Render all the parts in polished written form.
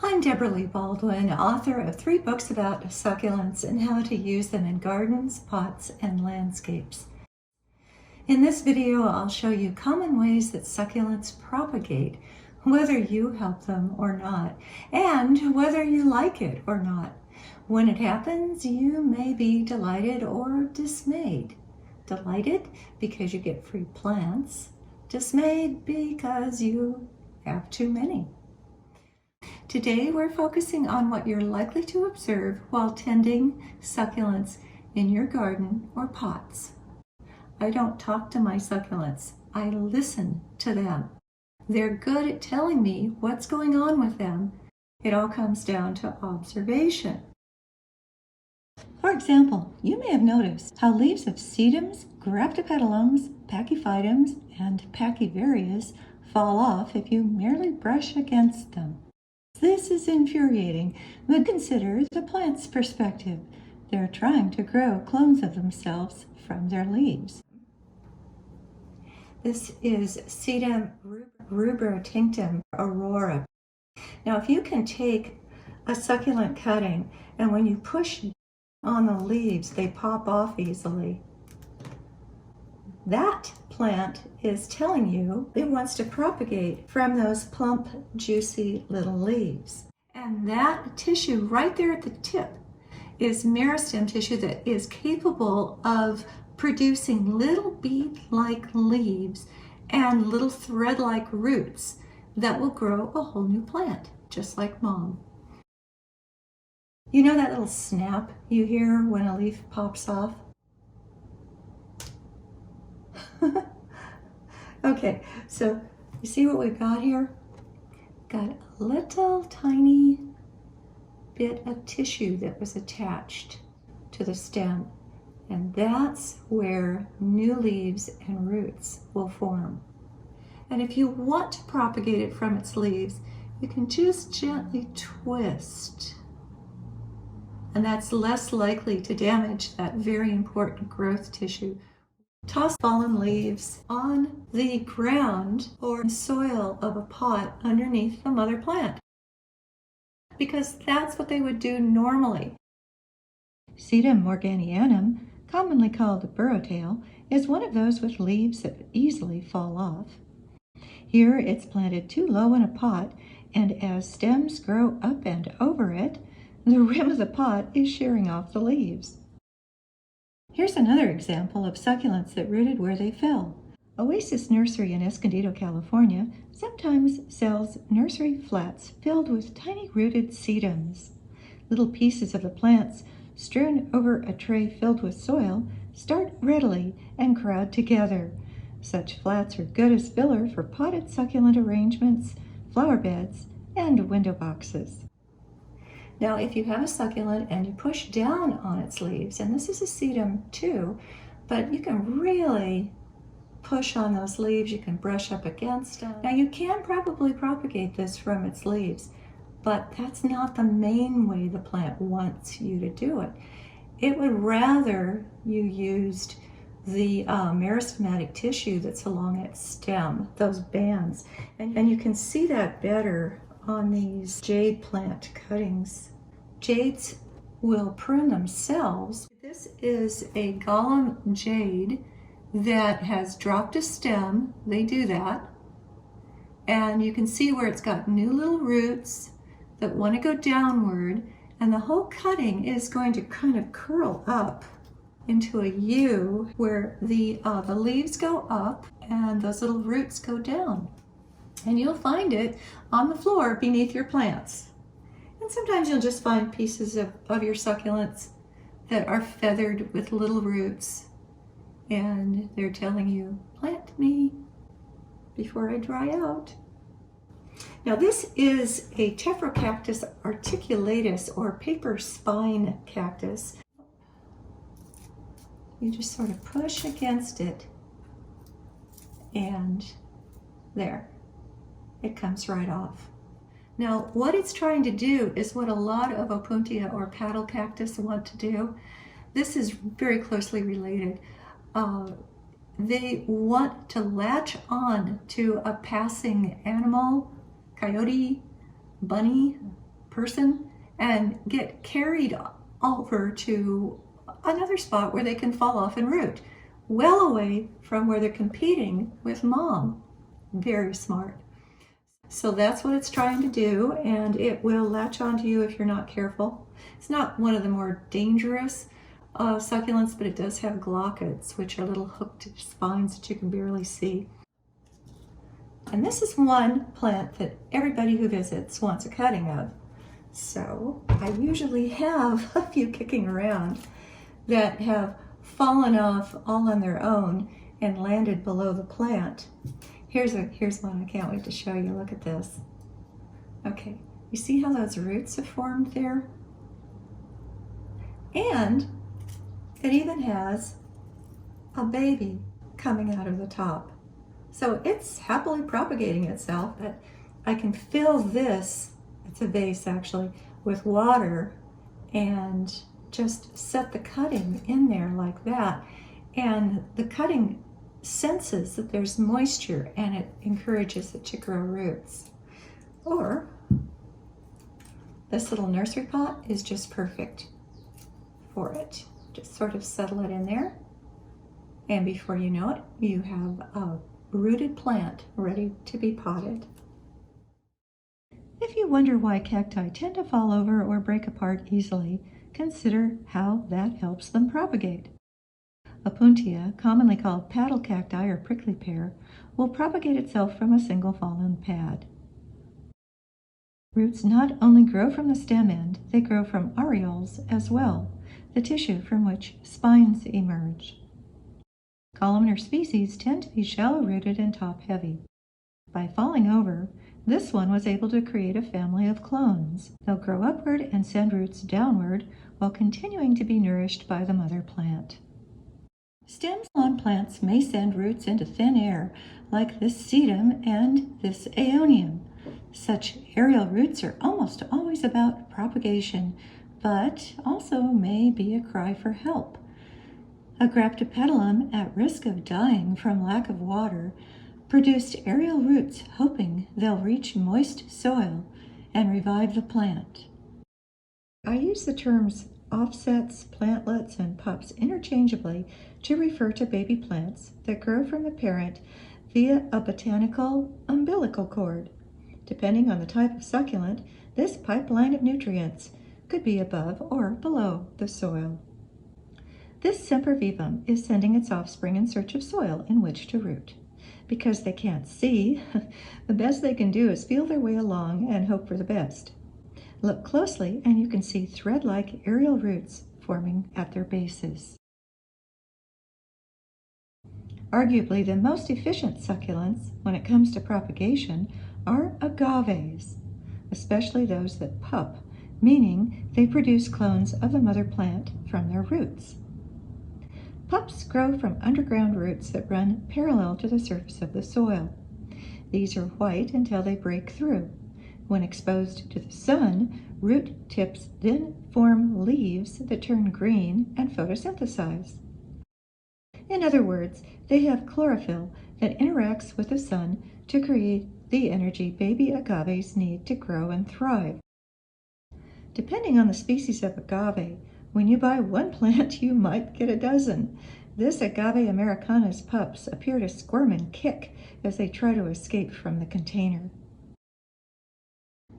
I'm Debra Baldwin, author of 3 books about succulents and how to use them in gardens, pots, and landscapes. In this video, I'll show you common ways that succulents propagate, whether you help them or not, and whether you like it or not. When it happens, you may be delighted or dismayed. Delighted because you get free plants, dismayed because you have too many. Today we're focusing on what you're likely to observe while tending succulents in your garden or pots. I don't talk to my succulents, I listen to them. They're good at telling me what's going on with them. It all comes down to observation. For example, you may have noticed how leaves of sedums, graptoveria, pachyphytums, and echeverias fall off if you merely brush against them. This is infuriating, but consider the plant's perspective. They're trying to grow clones of themselves from their leaves. This is Sedum rubrotinctum aurora. Now, if you can take a succulent cutting and when you push on the leaves, they pop off easily. That plant is telling you it wants to propagate from those plump, juicy little leaves. And that tissue right there at the tip is meristem tissue that is capable of producing little bead-like leaves and little thread-like roots that will grow a whole new plant, just like mom. You know that little snap you hear when a leaf pops off? Okay, so you see what we've got here? Got a little tiny bit of tissue that was attached to the stem, and that's where new leaves and roots will form. And if you want to propagate it from its leaves, you can just gently twist, and that's less likely to damage that very important growth tissue. Toss fallen leaves on the ground or soil of a pot underneath the mother plant, because that's what they would do normally. Sedum morganianum, commonly called burrowtail, is one of those with leaves that easily fall off. Here it's planted too low in a pot, and as stems grow up and over it, the rim of the pot is shearing off the leaves. Here's another example of succulents that rooted where they fell. Oasis Nursery in Escondido, California sometimes sells nursery flats filled with tiny rooted sedums. Little pieces of the plants strewn over a tray filled with soil start readily and crowd together. Such flats are good as filler for potted succulent arrangements, flower beds, and window boxes. Now, if you have a succulent and you push down on its leaves, and this is a sedum too, but you can really push on those leaves, you can brush up against them. Now, you can probably propagate this from its leaves, but that's not the main way the plant wants you to do it. It would rather you used the meristematic tissue that's along its stem, those bands. And you can see that better on these jade plant cuttings. Jades will prune themselves. This is a golem jade that has dropped a stem. They do that. And you can see where it's got new little roots that want to go downward, and the whole cutting is going to kind of curl up into a U where the leaves go up and those little roots go down. And you'll find it on the floor beneath your plants. And sometimes you'll just find pieces of your succulents that are feathered with little roots, and they're telling you, plant me before I dry out. Now, this is a Tephrocarpus articulatus, or paper spine cactus. You just sort of push against it, and there, it comes right off. Now, what it's trying to do is what a lot of opuntia or paddle cactus want to do. This is very closely related. They want to latch on to a passing animal, coyote, bunny, person and get carried over to another spot where they can fall off and root, well away from where they're competing with mom. Very smart. So that's what it's trying to do, and it will latch onto you if you're not careful. It's not one of the more dangerous succulents, but it does have glaucids, which are little hooked spines that you can barely see. And this is one plant that everybody who visits wants a cutting of. So I usually have a few kicking around that have fallen off all on their own and landed below the plant. Here's one I can't wait to show you. Look at this. Okay, you see how those roots have formed there? And it even has a baby coming out of the top. So it's happily propagating itself, but I can fill this, it's a vase actually, with water and just set the cutting in there like that. And the cutting senses that there's moisture and it encourages it to grow roots. Or this little nursery pot is just perfect for it. Just sort of settle it in there, and before you know it, you have a rooted plant ready to be potted. If you wonder why cacti tend to fall over or break apart easily, consider how that helps them propagate. Opuntia, commonly called paddle cacti or prickly pear, will propagate itself from a single fallen pad. Roots not only grow from the stem end, they grow from areoles as well, the tissue from which spines emerge. Columnar species tend to be shallow-rooted and top-heavy. By falling over, this one was able to create a family of clones. They'll grow upward and send roots downward while continuing to be nourished by the mother plant. Stems on plants may send roots into thin air, like this sedum and this aeonium. Such aerial roots are almost always about propagation, but also may be a cry for help. A graptopetalum, at risk of dying from lack of water, produced aerial roots hoping they'll reach moist soil and revive the plant. I use the terms offsets, plantlets, and pups interchangeably to refer to baby plants that grow from the parent via a botanical umbilical cord. Depending on the type of succulent, this pipeline of nutrients could be above or below the soil. This sempervivum is sending its offspring in search of soil in which to root. Because they can't see, the best they can do is feel their way along and hope for the best. Look closely and you can see thread-like aerial roots forming at their bases. Arguably the most efficient succulents when it comes to propagation are agaves, especially those that pup, meaning they produce clones of the mother plant from their roots. Pups grow from underground roots that run parallel to the surface of the soil. These are white until they break through. When exposed to the sun, root tips then form leaves that turn green and photosynthesize. In other words, they have chlorophyll that interacts with the sun to create the energy baby agaves need to grow and thrive. Depending on the species of agave, when you buy one plant, you might get a dozen. This Agave americana's pups appear to squirm and kick as they try to escape from the container.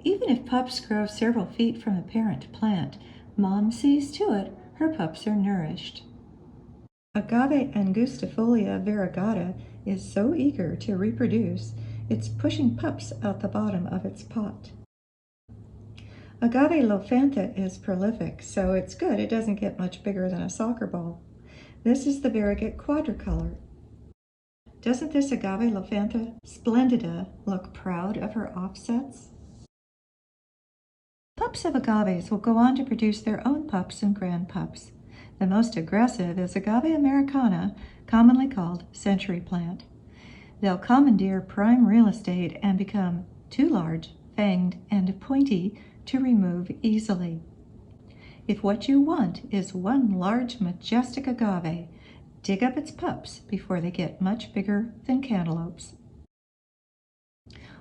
Even if pups grow several feet from the parent plant, mom sees to it her pups are nourished. Agave angustifolia variegata is so eager to reproduce, it's pushing pups out the bottom of its pot. Agave lophantha is prolific, so it's good it doesn't get much bigger than a soccer ball. This is the variegate quadricolor. Doesn't this Agave lophantha splendida look proud of her offsets? Pups of agaves will go on to produce their own pups and grandpups. The most aggressive is Agave americana, commonly called century plant. They'll commandeer prime real estate and become too large, fanged, and pointy to remove easily. If what you want is one large majestic agave, dig up its pups before they get much bigger than cantaloupes.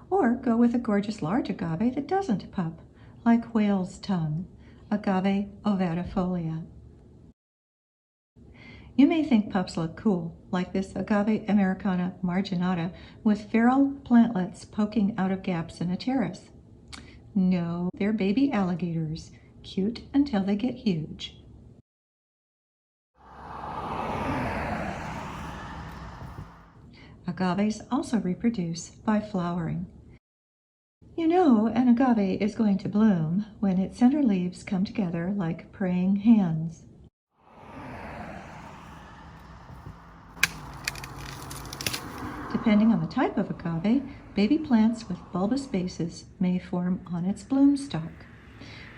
Or go with a gorgeous large agave that doesn't pup, like whale's tongue, Agave ovatifolia. You may think pups look cool, like this Agave americana marginata with feral plantlets poking out of gaps in a terrace. No, they're baby alligators, cute until they get huge. Agaves also reproduce by flowering. You know an agave is going to bloom when its center leaves come together like praying hands. Depending on the type of agave, baby plants with bulbous bases may form on its bloom stalk.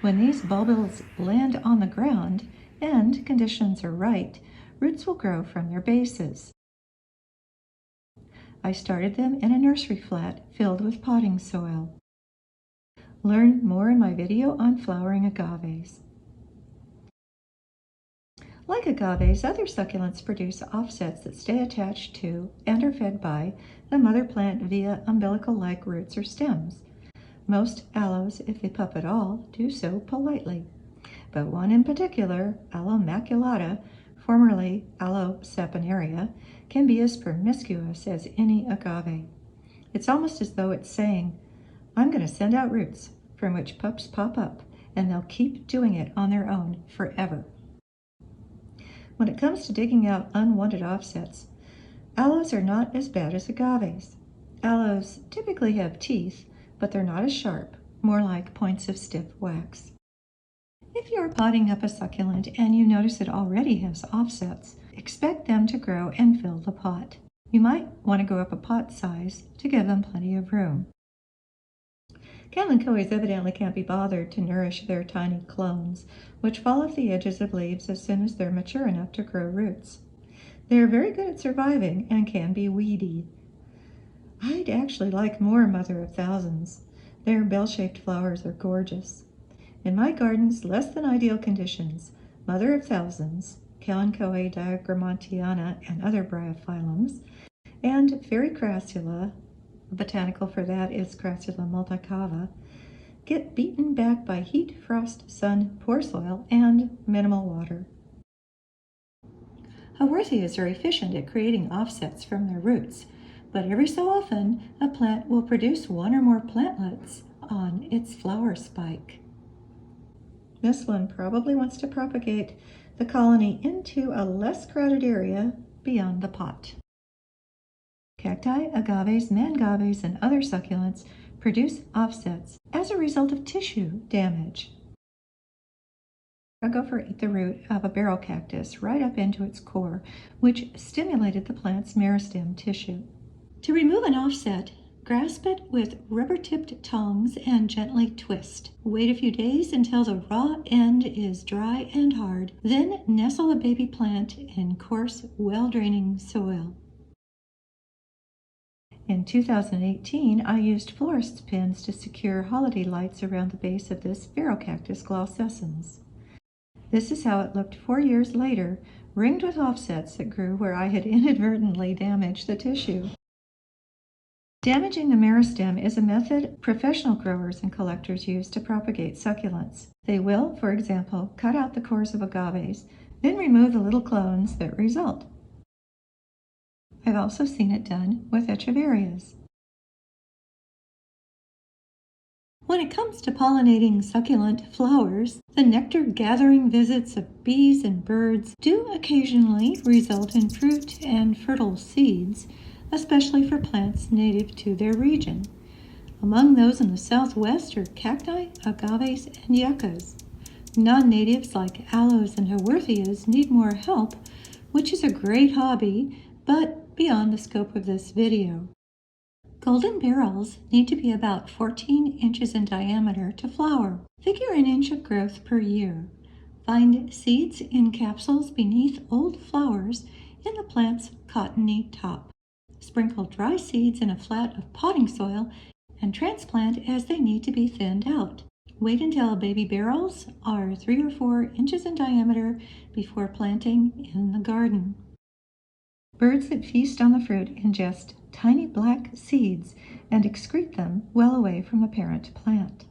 When these bulbils land on the ground and conditions are right, roots will grow from their bases. I started them in a nursery flat filled with potting soil. Learn more in my video on flowering agaves. Like agaves, other succulents produce offsets that stay attached to and are fed by the mother plant via umbilical-like roots or stems. Most aloes, if they pup at all, do so politely. But one in particular, Aloe maculata, formerly Aloe saponaria, can be as promiscuous as any agave. It's almost as though it's saying, I'm going to send out roots from which pups pop up, and they'll keep doing it on their own forever. When it comes to digging out unwanted offsets, aloes are not as bad as agaves. Aloes typically have teeth, but they're not as sharp, more like points of stiff wax. If you're potting up a succulent and you notice it already has offsets, expect them to grow and fill the pot. You might want to go up a pot size to give them plenty of room. Kalanchoes evidently can't be bothered to nourish their tiny clones, which fall off the edges of leaves as soon as they're mature enough to grow roots. They're very good at surviving and can be weedy. I'd actually like more mother of thousands. Their bell-shaped flowers are gorgeous. In my gardens, less than ideal conditions, mother of thousands, kalanchoe diagrammantiana and other bryophyllums, and fairy crassula, the botanical for that is Crassula multicava, get beaten back by heat, frost, sun, poor soil, and minimal water. Haworthias are efficient at creating offsets from their roots, but every so often a plant will produce one or more plantlets on its flower spike. This one probably wants to propagate the colony into a less crowded area beyond the pot. Cacti, agaves, mangaves, and other succulents produce offsets as a result of tissue damage. A gopher ate the root of a barrel cactus right up into its core, which stimulated the plant's meristem tissue. To remove an offset, grasp it with rubber-tipped tongs and gently twist. Wait a few days until the raw end is dry and hard, then nestle a baby plant in coarse, well-draining soil. In 2018, I used florist's pins to secure holiday lights around the base of this Phaerocactus glaucescens. This is how it looked 4 years later, ringed with offsets that grew where I had inadvertently damaged the tissue. Damaging the meristem is a method professional growers and collectors use to propagate succulents. They will, for example, cut out the cores of agaves, then remove the little clones that result. I've also seen it done with echeverias. When it comes to pollinating succulent flowers, the nectar-gathering visits of bees and birds do occasionally result in fruit and fertile seeds, especially for plants native to their region. Among those in the southwest are cacti, agaves, and yuccas. Non-natives like aloes and haworthias need more help, which is a great hobby, but beyond the scope of this video. Golden barrels need to be about 14 inches in diameter to flower. Figure an inch of growth per year. Find seeds in capsules beneath old flowers in the plant's cottony top. Sprinkle dry seeds in a flat of potting soil and transplant as they need to be thinned out. Wait until baby barrels are 3 or 4 inches in diameter before planting in the garden. Birds that feast on the fruit ingest tiny black seeds and excrete them well away from the parent plant.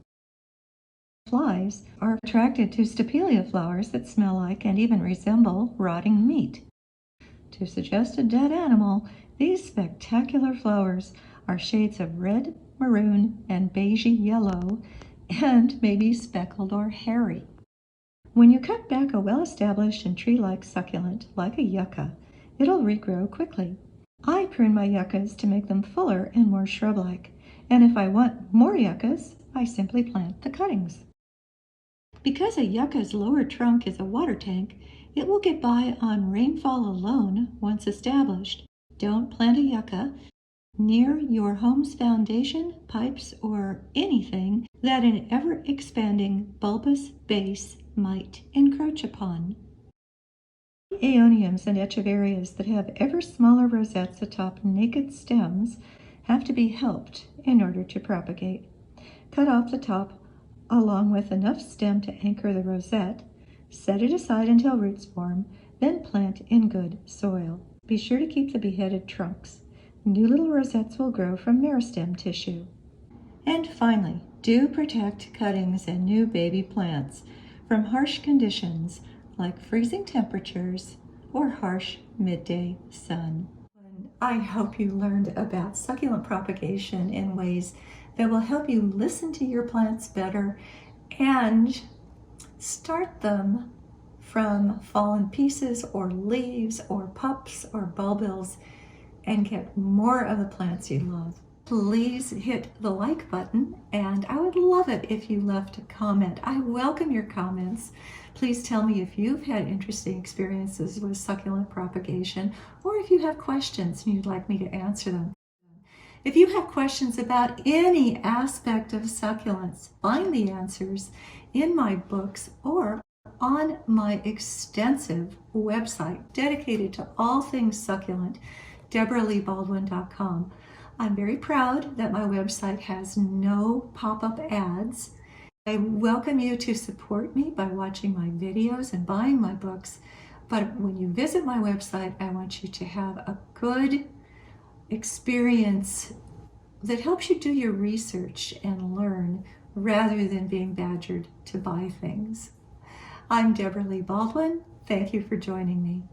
Flies are attracted to stapelia flowers that smell like and even resemble rotting meat. To suggest a dead animal, these spectacular flowers are shades of red, maroon, and beigey yellow, and maybe speckled or hairy. When you cut back a well-established and tree-like succulent, like a yucca, it'll regrow quickly. I prune my yuccas to make them fuller and more shrub-like, and if I want more yuccas, I simply plant the cuttings. Because a yucca's lower trunk is a water tank, it will get by on rainfall alone once established. Don't plant a yucca near your home's foundation, pipes, or anything that an ever-expanding bulbous base might encroach upon. Aeoniums and echeverias that have ever smaller rosettes atop naked stems have to be helped in order to propagate. Cut off the top along with enough stem to anchor the rosette, set it aside until roots form, then plant in good soil. Be sure to keep the beheaded trunks. New little rosettes will grow from meristem tissue. And finally, do protect cuttings and new baby plants from harsh conditions like freezing temperatures or harsh midday sun. I hope you learned about succulent propagation in ways that will help you listen to your plants better and start them from fallen pieces or leaves or pups or bulbils and get more of the plants you love. Please hit the like button, and I would love it if you left a comment. I welcome your comments. Please tell me if you've had interesting experiences with succulent propagation, or if you have questions and you'd like me to answer them. If you have questions about any aspect of succulents, find the answers in my books or on my extensive website dedicated to all things succulent, DebraLeeBaldwin.com. I'm very proud that my website has no pop-up ads. I welcome you to support me by watching my videos and buying my books. But when you visit my website, I want you to have a good experience that helps you do your research and learn rather than being badgered to buy things. I'm Debra Lee Baldwin. Thank you for joining me.